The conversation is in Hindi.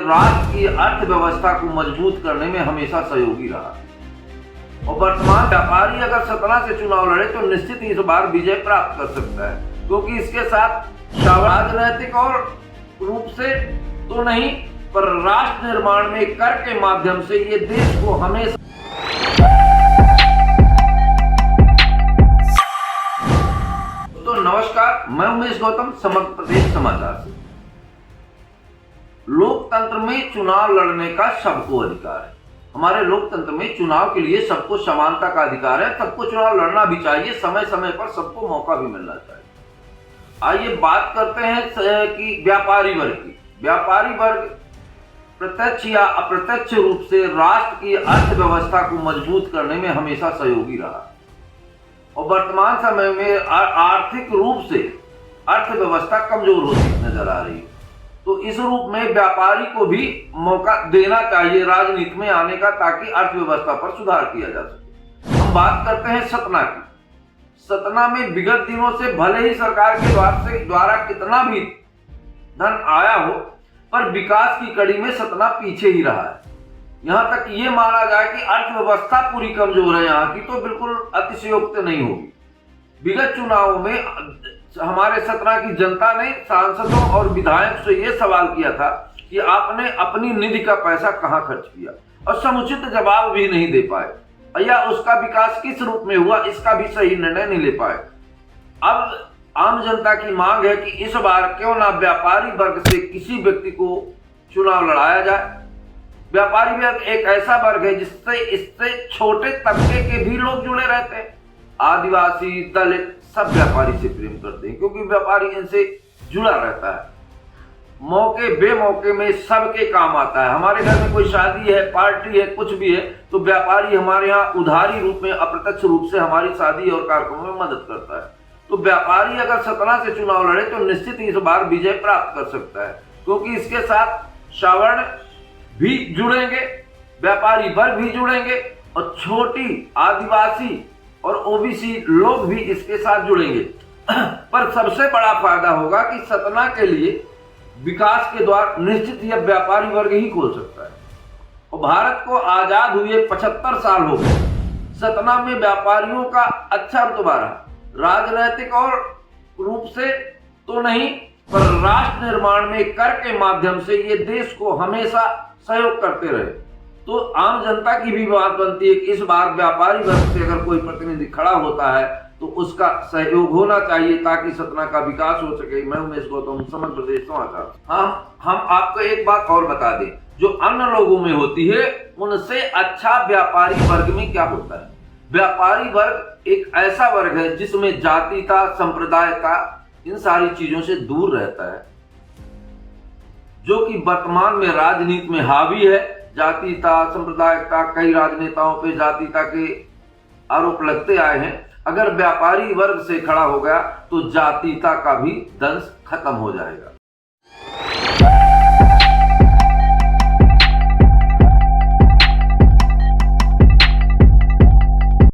राष्ट्र की अर्थव्यवस्था को मजबूत करने में हमेशा सहयोगी रहा। और वर्तमान व्यापारी अगर सतना से चुनाव लड़े तो निश्चित ही इस बार विजय प्राप्त कर सकता है, क्योंकि इसके साथ राजनैतिक और रूप से तो नहीं पर राष्ट्र निर्माण में कर के माध्यम से ये देश को हमेशा। तो नमस्कार, मैं उमेश गौतम, समग्र प्रदेश समाचार से। लोकतंत्र में चुनाव लड़ने का सबको अधिकार है। हमारे लोकतंत्र में चुनाव के लिए सबको समानता का अधिकार है। सबको चुनाव लड़ना भी चाहिए, समय समय पर सबको मौका भी मिलना चाहिए। आइए बात करते हैं कि व्यापारी वर्ग की। व्यापारी वर्ग प्रत्यक्ष या अप्रत्यक्ष रूप से राष्ट्र की अर्थव्यवस्था को मजबूत करने में हमेशा सहयोगी रहा। और वर्तमान समय में आर्थिक रूप से अर्थव्यवस्था कमजोर होती नजर आ रही है। तो इस रूप में व्यापारी को भी मौका देना चाहिए राजनीति में आने का, ताकि अर्थव्यवस्था पर सुधार किया जा सके। हम बात करते हैं सतना की। सतना में विगत दिनों से भले ही सरकार के द्वारा कितना भी धन आया हो, पर विकास की कड़ी में सतना पीछे ही रहा है। यहां तक ये माना जाए कि अर्थव्यवस्था पूरी कमजोर है यहाँ की, तो बिल्कुल अतिशयोक्ति नहीं होगी। विगत चुनावों में हमारे सतना की जनता ने सांसदों और विधायक से यह सवाल किया था कि आपने अपनी निधि का पैसा कहां खर्च किया, और समुचित जवाब भी नहीं दे पाए, या उसका विकास किस रूप में हुआ इसका भी सही निर्णय नहीं ले पाए। अब आम जनता की मांग है कि इस बार क्यों ना व्यापारी वर्ग से किसी व्यक्ति को चुनाव लड़ाया जाए। व्यापारी वर्ग एक ऐसा वर्ग है जिससे इससे छोटे तबके के भी लोग जुड़े रहते हैं। आदिवासी, दलित सब व्यापारी से प्रेम करते हैं, क्योंकि व्यापारी इनसे जुड़ा रहता है। मौके बेमौके में सबके काम आता है। हमारे घर में कोई शादी है, पार्टी है, कुछ भी है, तो व्यापारी हमारे यहाँ उधारी रूप में, अप्रत्यक्ष रूप से हमारी शादी और कार्यक्रमों में मदद करता है। तो व्यापारी अगर सतना से चुनाव लड़े तो निश्चित ही इस बार विजय प्राप्त कर सकता है, क्योंकि इसके साथ सवर्ण भी जुड़ेंगे, व्यापारी वर्ग भी जुड़ेंगे, और छोटी आदिवासी और ओबीसी लोग भी इसके साथ जुड़ेंगे। पर सबसे बड़ा फायदा होगा कि सतना के लिए विकास के द्वार निश्चित ही व्यापारी वर्ग ही खोल सकता है। और भारत को आजाद हुए 75 साल हो गए। सतना में व्यापारियों का अच्छा रुतबा रहा। राजनैतिक और रूप से तो नहीं पर राष्ट्र निर्माण में कर के माध्यम से ये देश को हमेशा सहयोग करते रहे। तो आम जनता की भी बात बनती है कि इस बार व्यापारी वर्ग से अगर कोई प्रतिनिधि खड़ा होता है तो उसका सहयोग होना चाहिए, ताकि सतना का विकास हो सके। मैं उमेश गौतम, समग्र प्रदेश समाचार। हम आपको एक बात और बता दें, जो अन्य लोगों में होती है उनसे अच्छा व्यापारी वर्ग में क्या होता है। व्यापारी वर्ग एक ऐसा वर्ग है जिसमें जातीयता, संप्रदायता, इन सारी चीजों से दूर रहता है, जो कि वर्तमान में राजनीति में हावी है। जातीयता, संप्रदायता, कई राजनेताओं पे जातीयता के आरोप लगते आए हैं। अगर व्यापारी वर्ग से खड़ा हो गया तो जातीयता का भी दंश खत्म हो जाएगा।